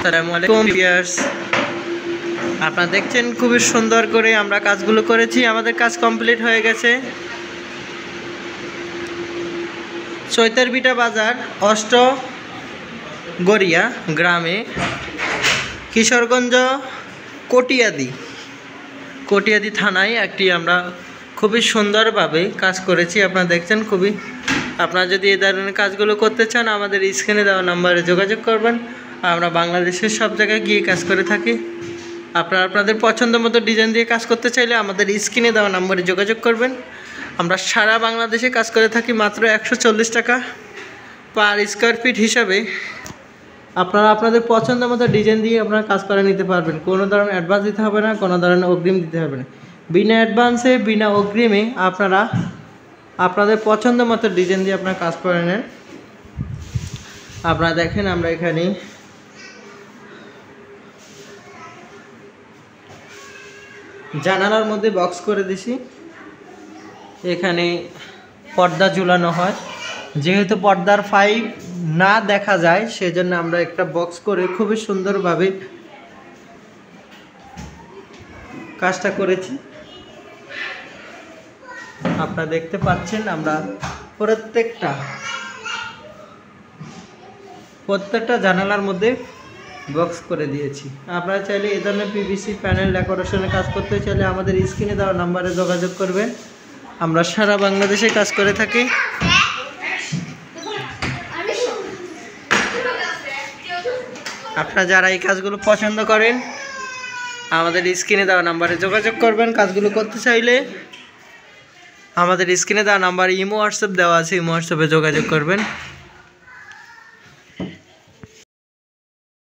আসসালামু আলাইকুম ভিউয়ার্স, আপনারা দেখছেন খুবই সুন্দর করে আমরা কাজগুলো করেছি। আমাদের কাজ কমপ্লিট হয়ে গেছে। চৈতারবিটা বাজার অষ্ট গড়িয়া গ্রামে কিশোরগঞ্জ কটিয়াদি থানায় একটি আমরা খুবই সুন্দরভাবে কাজ করেছি। আপনারা দেখছেন আপনারা যদি এই ধরনের কাজগুলো করতে চান আমাদের স্ক্রিনে দেওয়া নাম্বারে যোগাযোগ করবেন। আমরা বাংলাদেশের সব জায়গায় গিয়ে কাজ করে থাকি। আপনারা আপনাদের পছন্দ মতো ডিজাইন দিয়ে কাজ করতে চাইলে আমাদের স্ক্রিনে দেওয়া নাম্বারে যোগাযোগ করবেন। আমরা সারা বাংলাদেশে কাজ করে থাকি মাত্র 140 টাকা পার স্কোয়ার ফিট হিসাবে। আপনারা আপনাদের পছন্দ মতো ডিজাইন দিয়ে আপনারা কাজ করে নিতে পারবেন। কোনো ধরনের অ্যাডভান্স দিতে হবে না, কোনো ধরনের অগ্রিম দিতে হবে না। বিনা অ্যাডভান্সে বিনা অগ্রিমে আপনারা আপনাদের পছন্দ মতো ডিজাইন দিয়ে আপনারা কাজ করে নেন। আপনারা দেখেন আমরা এখানে জানালার মধ্যে বক্স করে দিছি। এখানে পর্দা ঝুলানো হয়, যেহেতু পর্দার ফাইভ না দেখা যায় সেজন্য আমরা একটা বক্স করে খুবই সুন্দরভাবে কাজটা করেছি। আপনারা দেখতে পাচ্ছেন আমরা প্রত্যেকটা জানালার মধ্যে বক্স করে দিয়েছি। আপনারা চাইলে এই ধরনের পিভিসি প্যানেল ডেকোরেশনের কাজ করতে চাইলে আমাদের স্ক্রিনে দেওয়া নাম্বারে যোগাযোগ করবেন। আমরা সারা বাংলাদেশে কাজ করে থাকি। আপনারা যারা এই কাজগুলো পছন্দ করেন আমাদের স্ক্রিনে দেওয়া নাম্বারে যোগাযোগ করবেন। কাজগুলো করতে চাইলে আমাদের স্ক্রিনে দেওয়া নাম্বারে ইমো হোয়াটসঅ্যাপ দেওয়া আছে, ইমো হোয়াটসঅ্যাপে যোগাযোগ করবেন।